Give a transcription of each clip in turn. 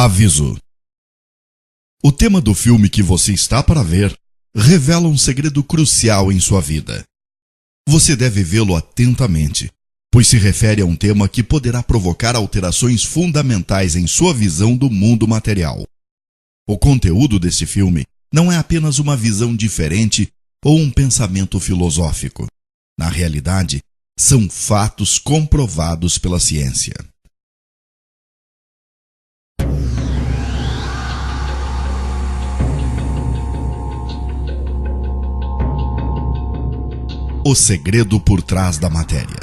Aviso: o tema do filme que você está para ver revela um segredo crucial em sua vida. Você deve vê-lo atentamente, pois se refere a um tema que poderá provocar alterações fundamentais em sua visão do mundo material. O conteúdo deste filme não é apenas uma visão diferente ou um pensamento filosófico. Na realidade, são fatos comprovados pela ciência. O segredo por trás da matéria.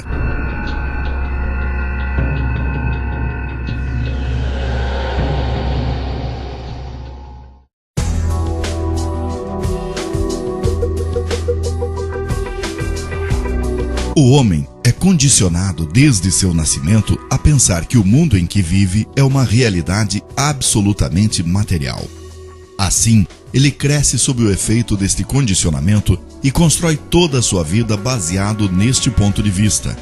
O homem é condicionado desde seu nascimento a pensar que o mundo em que vive é uma realidade absolutamente material. Assim, ele cresce sob o efeito deste condicionamento e constrói toda a sua vida baseado neste ponto de vista.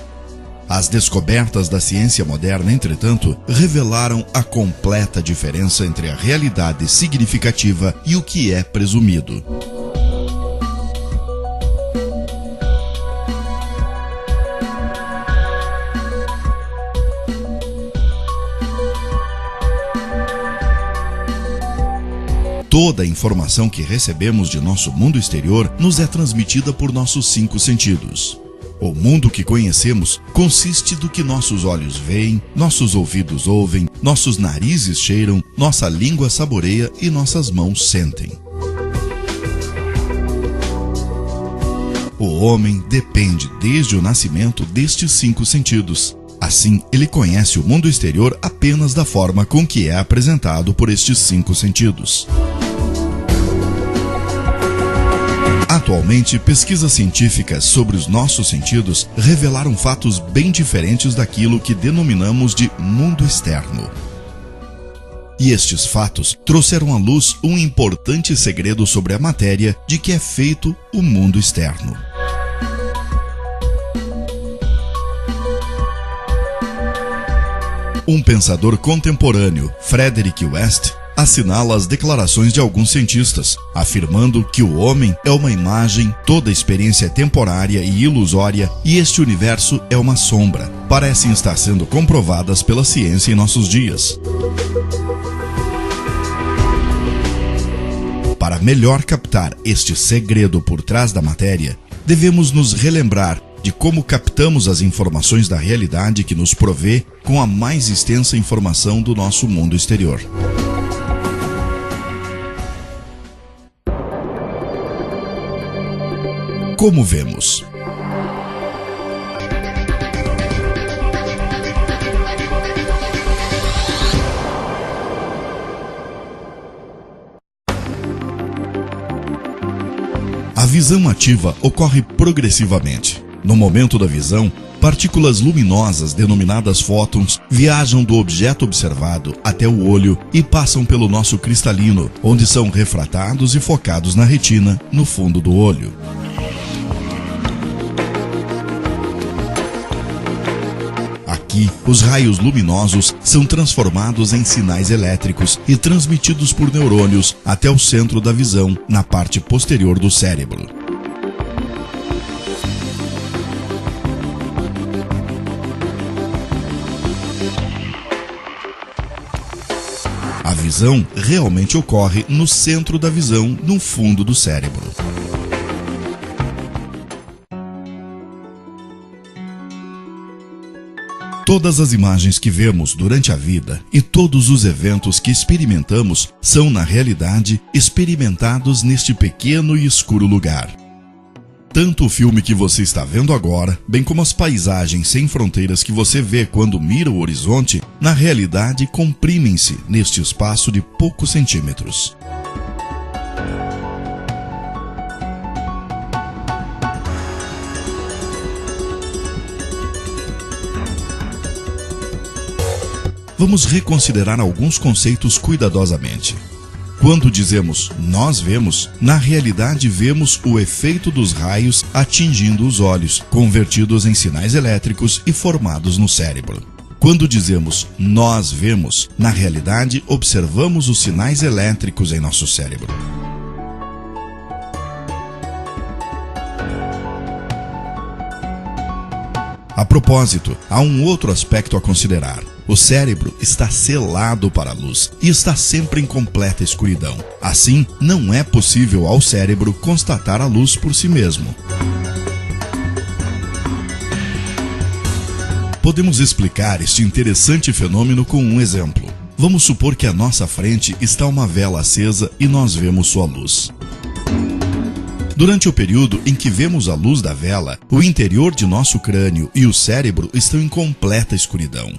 As descobertas da ciência moderna, entretanto, revelaram a completa diferença entre a realidade significativa e o que é presumido. Toda a informação que recebemos de nosso mundo exterior nos é transmitida por nossos 5 sentidos. O mundo que conhecemos consiste do que nossos olhos veem, nossos ouvidos ouvem, nossos narizes cheiram, nossa língua saboreia e nossas mãos sentem. O homem depende desde o nascimento destes 5 sentidos. Assim, ele conhece o mundo exterior apenas da forma com que é apresentado por estes 5 sentidos. Atualmente, pesquisas científicas sobre os nossos sentidos revelaram fatos bem diferentes daquilo que denominamos de mundo externo. E estes fatos trouxeram à luz um importante segredo sobre a matéria de que é feito o mundo externo. Um pensador contemporâneo, Frederick West, assinala as declarações de alguns cientistas, afirmando que o homem é uma imagem, toda experiência é temporária e ilusória e este universo é uma sombra. Parecem estar sendo comprovadas pela ciência em nossos dias. Para melhor captar este segredo por trás da matéria, devemos nos relembrar de como captamos as informações da realidade que nos provê com a mais extensa informação do nosso mundo exterior. Como vemos? A visão ativa ocorre progressivamente. No momento da visão, partículas luminosas denominadas fótons viajam do objeto observado até o olho e passam pelo nosso cristalino, onde são refratados e focados na retina, no fundo do olho. Aqui, os raios luminosos são transformados em sinais elétricos e transmitidos por neurônios até o centro da visão, na parte posterior do cérebro. A visão realmente ocorre no centro da visão, no fundo do cérebro. Todas as imagens que vemos durante a vida e todos os eventos que experimentamos são, na realidade, experimentados neste pequeno e escuro lugar. Tanto o filme que você está vendo agora, bem como as paisagens sem fronteiras que você vê quando mira o horizonte, na realidade comprimem-se neste espaço de poucos centímetros. Vamos reconsiderar alguns conceitos cuidadosamente. Quando dizemos nós vemos, na realidade vemos o efeito dos raios atingindo os olhos, convertidos em sinais elétricos e formados no cérebro. Quando dizemos nós vemos, na realidade observamos os sinais elétricos em nosso cérebro. A propósito, há um outro aspecto a considerar. O cérebro está selado para a luz e está sempre em completa escuridão. Assim, não é possível ao cérebro constatar a luz por si mesmo. Podemos explicar este interessante fenômeno com um exemplo. Vamos supor que à nossa frente está uma vela acesa e nós vemos sua luz. Durante o período em que vemos a luz da vela, o interior de nosso crânio e o cérebro estão em completa escuridão.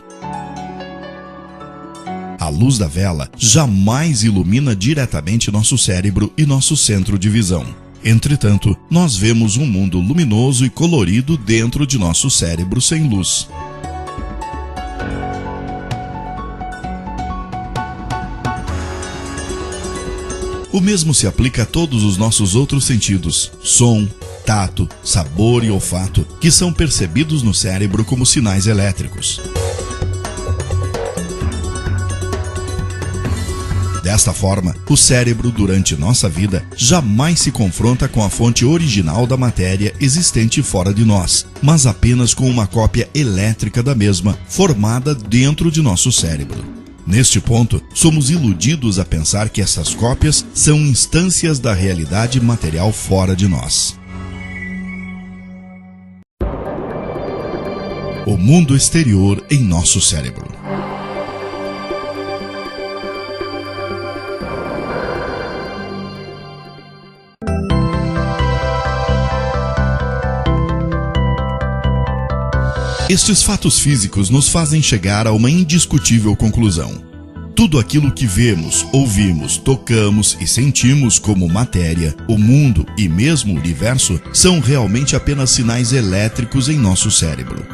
A luz da vela jamais ilumina diretamente nosso cérebro e nosso centro de visão. Entretanto, nós vemos um mundo luminoso e colorido dentro de nosso cérebro sem luz. O mesmo se aplica a todos os nossos outros sentidos: som, tato, sabor e olfato, que são percebidos no cérebro como sinais elétricos. Desta forma, o cérebro, durante nossa vida, jamais se confronta com a fonte original da matéria existente fora de nós, mas apenas com uma cópia elétrica da mesma, formada dentro de nosso cérebro. Neste ponto, somos iludidos a pensar que essas cópias são instâncias da realidade material fora de nós. O mundo exterior em nosso cérebro. Estes fatos físicos nos fazem chegar a uma indiscutível conclusão. Tudo aquilo que vemos, ouvimos, tocamos e sentimos como matéria, o mundo e mesmo o universo são realmente apenas sinais elétricos em nosso cérebro.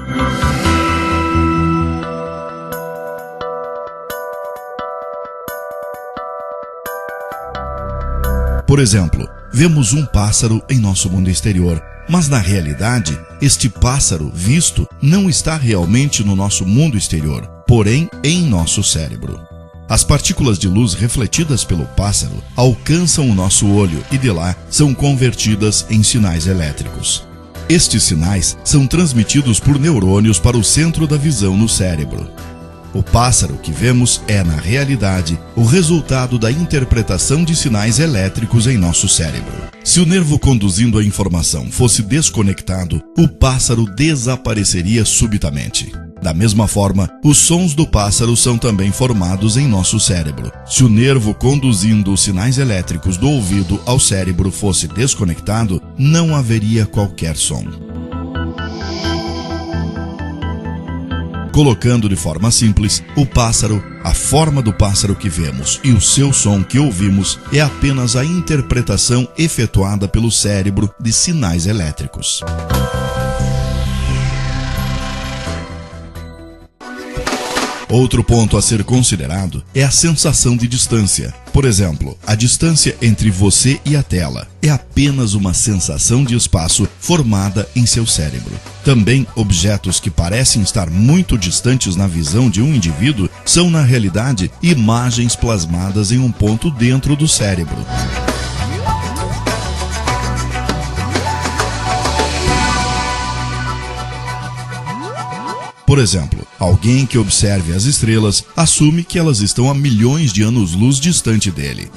Por exemplo, vemos um pássaro em nosso mundo exterior, mas na realidade, este pássaro visto não está realmente no nosso mundo exterior, porém em nosso cérebro. As partículas de luz refletidas pelo pássaro alcançam o nosso olho e de lá são convertidas em sinais elétricos. Estes sinais são transmitidos por neurônios para o centro da visão no cérebro. O pássaro que vemos é, na realidade, o resultado da interpretação de sinais elétricos em nosso cérebro. Se o nervo conduzindo a informação fosse desconectado, o pássaro desapareceria subitamente. Da mesma forma, os sons do pássaro são também formados em nosso cérebro. Se o nervo conduzindo os sinais elétricos do ouvido ao cérebro fosse desconectado, não haveria qualquer som. Colocando de forma simples, o pássaro, a forma do pássaro que vemos e o seu som que ouvimos é apenas a interpretação efetuada pelo cérebro de sinais elétricos. Outro ponto a ser considerado é a sensação de distância. Por exemplo, a distância entre você e a tela é apenas uma sensação de espaço formada em seu cérebro. Também, objetos que parecem estar muito distantes na visão de um indivíduo são, na realidade, imagens plasmadas em um ponto dentro do cérebro. Por exemplo, alguém que observe as estrelas assume que elas estão a milhões de anos-luz distante dele.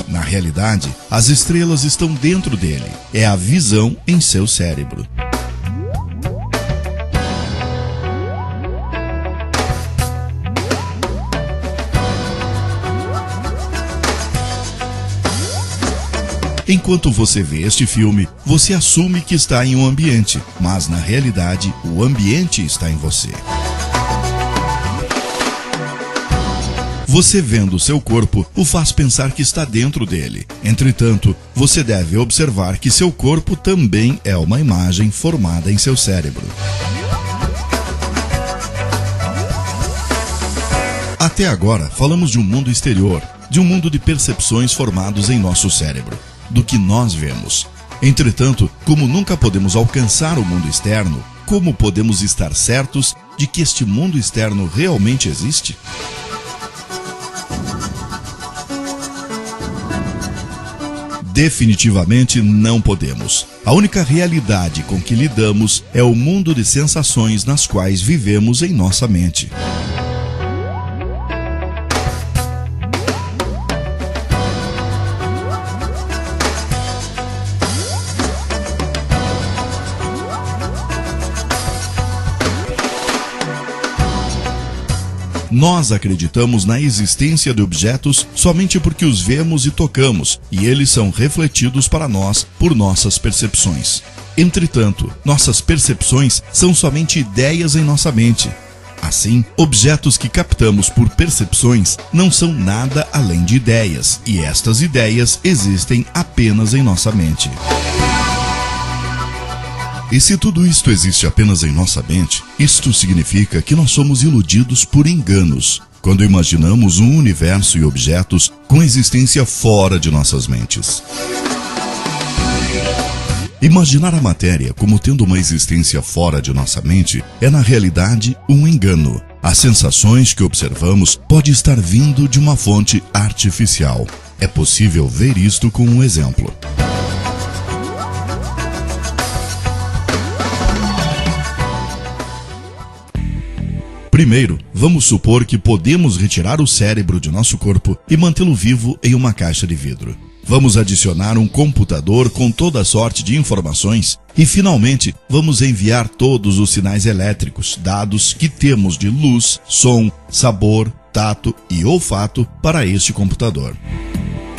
Na realidade, as estrelas estão dentro dele. É a visão em seu cérebro. Enquanto você vê este filme, você assume que está em um ambiente, mas na realidade, o ambiente está em você. Você vendo seu corpo o faz pensar que está dentro dele. Entretanto, você deve observar que seu corpo também é uma imagem formada em seu cérebro. Até agora, falamos de um mundo exterior, de um mundo de percepções formados em nosso cérebro, do que nós vemos. Entretanto, como nunca podemos alcançar o mundo externo, como podemos estar certos de que este mundo externo realmente existe? Definitivamente não podemos. A única realidade com que lidamos é o mundo de sensações nas quais vivemos em nossa mente. Nós acreditamos na existência de objetos somente porque os vemos e tocamos, e eles são refletidos para nós por nossas percepções. Entretanto, nossas percepções são somente ideias em nossa mente. Assim, objetos que captamos por percepções não são nada além de ideias, e estas ideias existem apenas em nossa mente. E se tudo isto existe apenas em nossa mente, isto significa que nós somos iludidos por enganos, quando imaginamos um universo e objetos com existência fora de nossas mentes. Imaginar a matéria como tendo uma existência fora de nossa mente é, na realidade, um engano. As sensações que observamos podem estar vindo de uma fonte artificial. É possível ver isto com um exemplo. Primeiro, vamos supor que podemos retirar o cérebro de nosso corpo e mantê-lo vivo em uma caixa de vidro. Vamos adicionar um computador com toda sorte de informações e, finalmente, vamos enviar todos os sinais elétricos, dados que temos de luz, som, sabor, tato e olfato para este computador.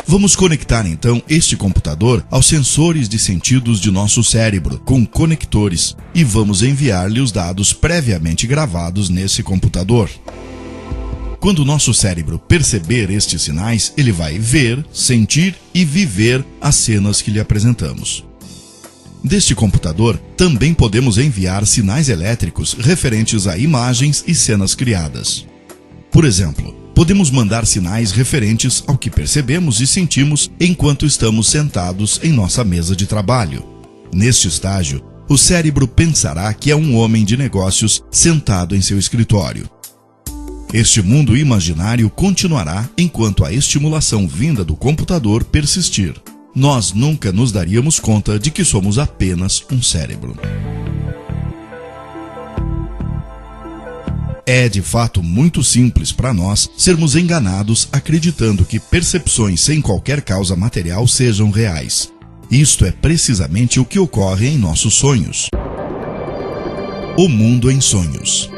Vamos conectar então este computador aos sensores de sentidos de nosso cérebro com conectores e vamos enviar-lhe os dados previamente gravados nesse computador. Quando o nosso cérebro perceber estes sinais, ele vai ver, sentir e viver as cenas que lhe apresentamos. Deste computador, também podemos enviar sinais elétricos referentes a imagens e cenas criadas. Por exemplo, podemos mandar sinais referentes ao que percebemos e sentimos enquanto estamos sentados em nossa mesa de trabalho. Neste estágio, o cérebro pensará que é um homem de negócios sentado em seu escritório. Este mundo imaginário continuará enquanto a estimulação vinda do computador persistir. Nós nunca nos daríamos conta de que somos apenas um cérebro. É de fato muito simples para nós sermos enganados acreditando que percepções sem qualquer causa material sejam reais. Isto é precisamente o que ocorre em nossos sonhos. O mundo em sonhos.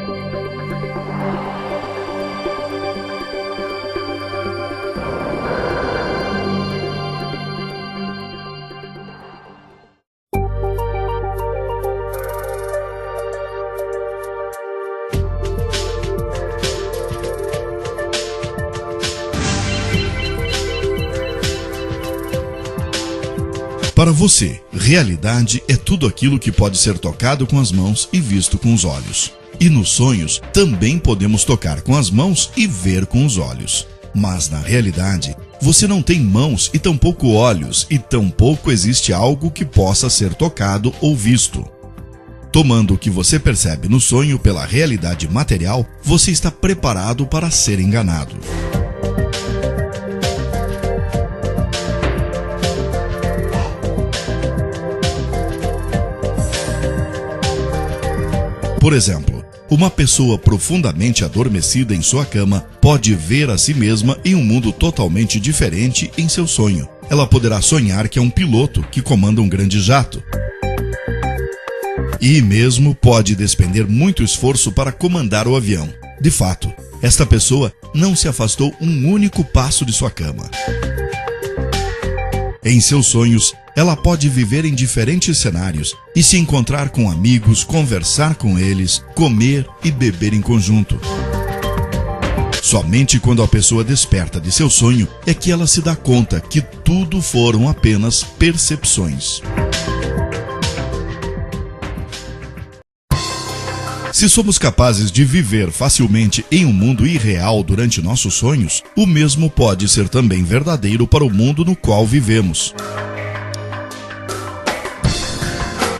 Para você, realidade é tudo aquilo que pode ser tocado com as mãos e visto com os olhos. E nos sonhos, também podemos tocar com as mãos e ver com os olhos. Mas na realidade, você não tem mãos e tampouco olhos, e tampouco existe algo que possa ser tocado ou visto. Tomando o que você percebe no sonho pela realidade material, você está preparado para ser enganado. Por exemplo, uma pessoa profundamente adormecida em sua cama pode ver a si mesma em um mundo totalmente diferente em seu sonho. Ela poderá sonhar que é um piloto que comanda um grande jato. E mesmo pode despender muito esforço para comandar o avião. De fato, esta pessoa não se afastou um único passo de sua cama. Em seus sonhos, ela pode viver em diferentes cenários e se encontrar com amigos, conversar com eles, comer e beber em conjunto. Somente quando a pessoa desperta de seu sonho é que ela se dá conta que tudo foram apenas percepções. Se somos capazes de viver facilmente em um mundo irreal durante nossos sonhos, o mesmo pode ser também verdadeiro para o mundo no qual vivemos.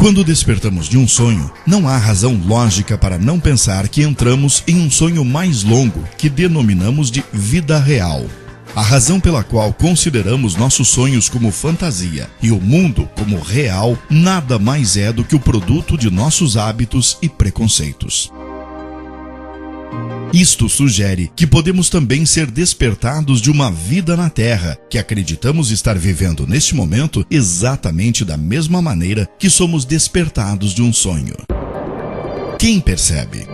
Quando despertamos de um sonho, não há razão lógica para não pensar que entramos em um sonho mais longo, que denominamos de vida real. A razão pela qual consideramos nossos sonhos como fantasia e o mundo como real nada mais é do que o produto de nossos hábitos e preconceitos. Isto sugere que podemos também ser despertados de uma vida na Terra, que acreditamos estar vivendo neste momento exatamente da mesma maneira que somos despertados de um sonho. Quem percebe?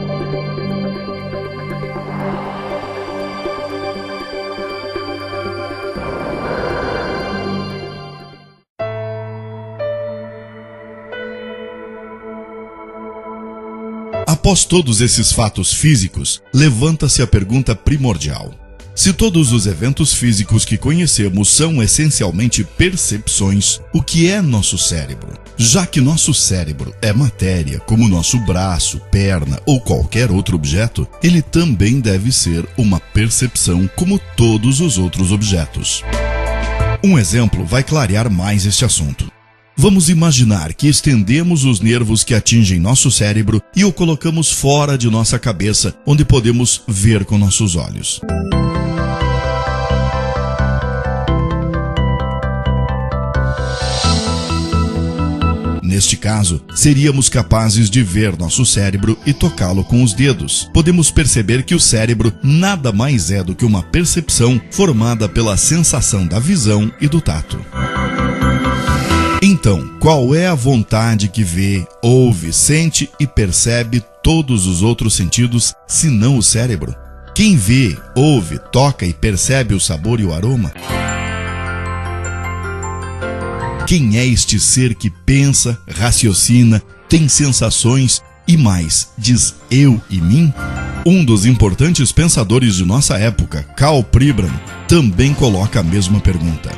Após todos esses fatos físicos, levanta-se a pergunta primordial. Se todos os eventos físicos que conhecemos são essencialmente percepções, o que é nosso cérebro? Já que nosso cérebro é matéria, como nosso braço, perna ou qualquer outro objeto, ele também deve ser uma percepção como todos os outros objetos. Um exemplo vai clarear mais este assunto. Vamos imaginar que estendemos os nervos que atingem nosso cérebro e o colocamos fora de nossa cabeça, onde podemos ver com nossos olhos. Neste caso, seríamos capazes de ver nosso cérebro e tocá-lo com os dedos. Podemos perceber que o cérebro nada mais é do que uma percepção formada pela sensação da visão e do tato. Então, qual é a vontade que vê, ouve, sente e percebe todos os outros sentidos, senão o cérebro? Quem vê, ouve, toca e percebe o sabor e o aroma? Quem é este ser que pensa, raciocina, tem sensações e mais, diz eu e mim? Um dos importantes pensadores de nossa época, Karl Pribram, também coloca a mesma pergunta.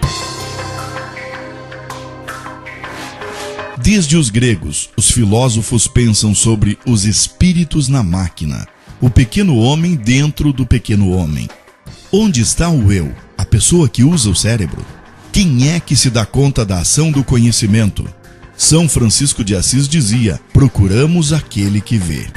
Desde os gregos, os filósofos pensam sobre os espíritos na máquina, o pequeno homem dentro do pequeno homem. Onde está o eu, a pessoa que usa o cérebro? Quem é que se dá conta da ação do conhecimento? São Francisco de Assis dizia: procuramos aquele que vê.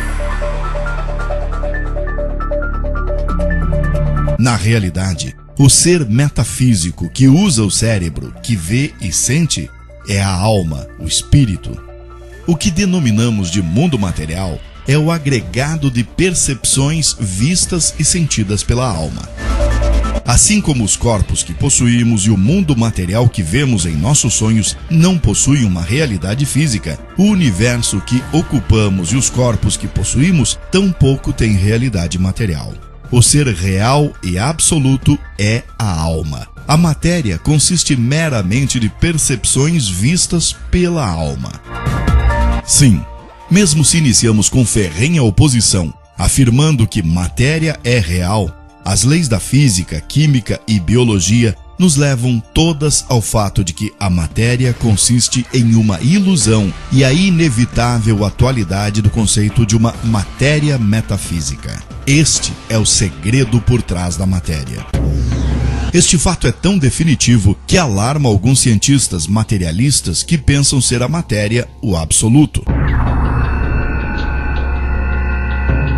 Na realidade, o ser metafísico que usa o cérebro, que vê e sente, é a alma, o espírito. O que denominamos de mundo material é o agregado de percepções vistas e sentidas pela alma. Assim como os corpos que possuímos e o mundo material que vemos em nossos sonhos não possuem uma realidade física, o universo que ocupamos e os corpos que possuímos tampouco têm realidade material. O ser real e absoluto é a alma. A matéria consiste meramente de percepções vistas pela alma. Sim, mesmo se iniciamos com ferrenha oposição, afirmando que matéria é real, as leis da física, química e biologia nos levam todas ao fato de que a matéria consiste em uma ilusão e a inevitável atualidade do conceito de uma matéria metafísica. Este é o segredo por trás da matéria. Este fato é tão definitivo que alarma alguns cientistas materialistas que pensam ser a matéria o absoluto.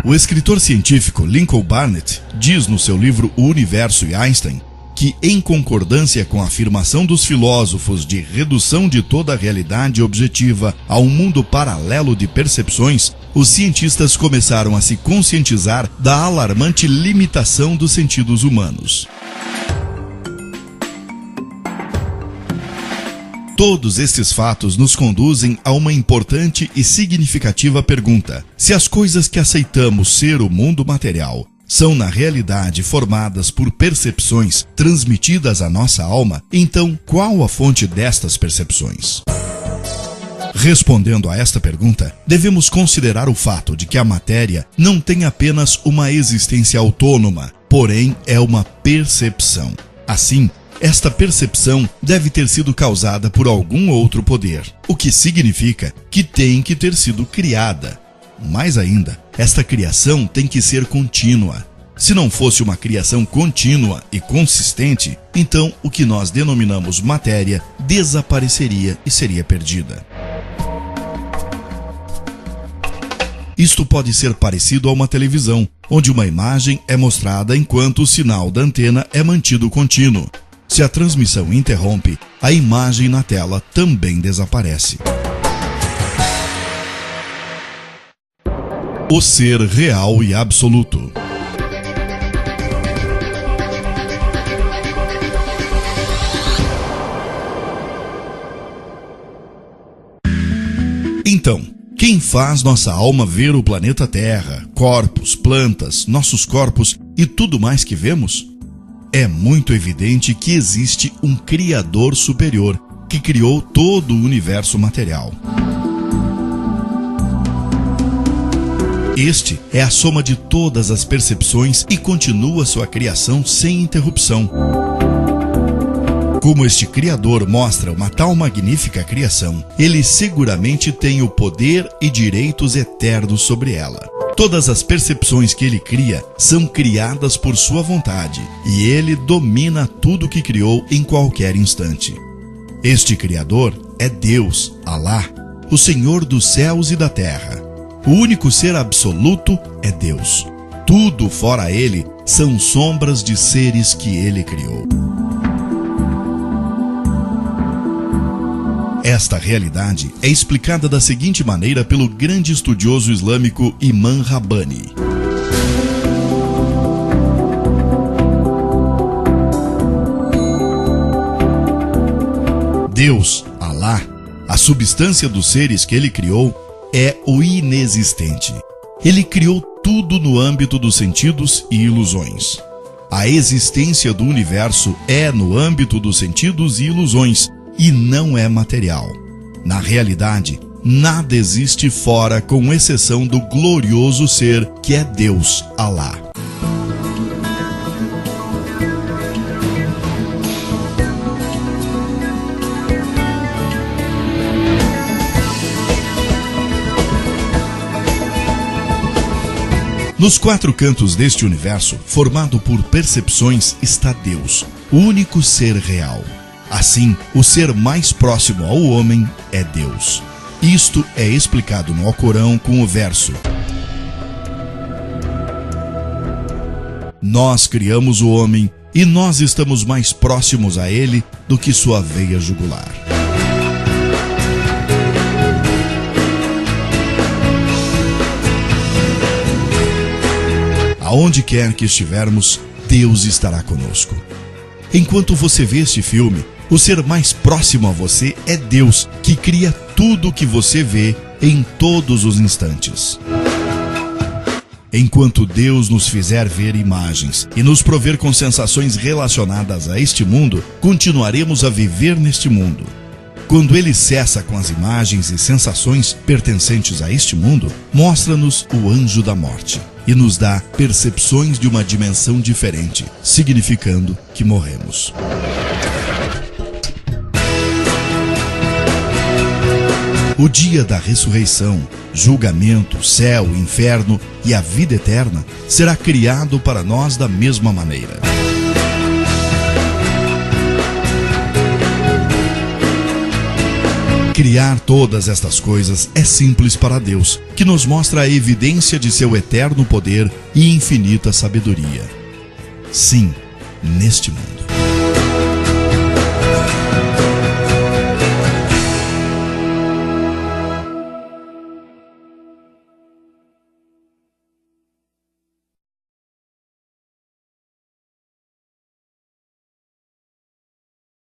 O escritor científico Lincoln Barnett diz no seu livro O Universo e Einstein que, em concordância com a afirmação dos filósofos de redução de toda a realidade objetiva a um mundo paralelo de percepções, os cientistas começaram a se conscientizar da alarmante limitação dos sentidos humanos. Todos estes fatos nos conduzem a uma importante e significativa pergunta: se as coisas que aceitamos ser o mundo material são na realidade formadas por percepções transmitidas à nossa alma, então qual a fonte destas percepções? Respondendo a esta pergunta, devemos considerar o fato de que a matéria não tem apenas uma existência autônoma, porém é uma percepção. Assim, esta percepção deve ter sido causada por algum outro poder, o que significa que tem que ter sido criada. Mais ainda, esta criação tem que ser contínua. Se não fosse uma criação contínua e consistente, então o que nós denominamos matéria desapareceria e seria perdida. Isto pode ser parecido a uma televisão, onde uma imagem é mostrada enquanto o sinal da antena é mantido contínuo. Se a transmissão interrompe, a imagem na tela também desaparece. O ser real e absoluto. Então, quem faz nossa alma ver o planeta Terra, corpos, plantas, nossos corpos e tudo mais que vemos? É muito evidente que existe um Criador superior que criou todo o universo material. Este é a soma de todas as percepções e continua sua criação sem interrupção. Como este Criador mostra uma tal magnífica criação, ele seguramente tem o poder e direitos eternos sobre ela. Todas as percepções que ele cria são criadas por sua vontade, e ele domina tudo que criou em qualquer instante. Este Criador é Deus, Alá, o Senhor dos céus e da terra. O único ser absoluto é Deus. Tudo fora ele são sombras de seres que ele criou. Esta realidade é explicada da seguinte maneira pelo grande estudioso islâmico Imam Rabbani. Deus, Alá, a substância dos seres que ele criou, é o inexistente. Ele criou tudo no âmbito dos sentidos e ilusões. A existência do universo é no âmbito dos sentidos e ilusões, e não é material. Na realidade, nada existe fora com exceção do glorioso ser que é Deus, Alá. Nos quatro cantos deste universo, formado por percepções, está Deus, o único ser real. Assim, o ser mais próximo ao homem é Deus. Isto é explicado no Alcorão com o verso: Nós criamos o homem e nós estamos mais próximos a ele do que sua veia jugular. Aonde quer que estivermos, Deus estará conosco. Enquanto você vê este filme, o ser mais próximo a você é Deus, que cria tudo o que você vê em todos os instantes. Enquanto Deus nos fizer ver imagens e nos prover com sensações relacionadas a este mundo, continuaremos a viver neste mundo. Quando Ele cessa com as imagens e sensações pertencentes a este mundo, mostra-nos o anjo da morte e nos dá percepções de uma dimensão diferente, significando que morremos. O dia da ressurreição, julgamento, céu, inferno e a vida eterna será criado para nós da mesma maneira. Criar todas estas coisas é simples para Deus, que nos mostra a evidência de seu eterno poder e infinita sabedoria. Sim, neste mundo.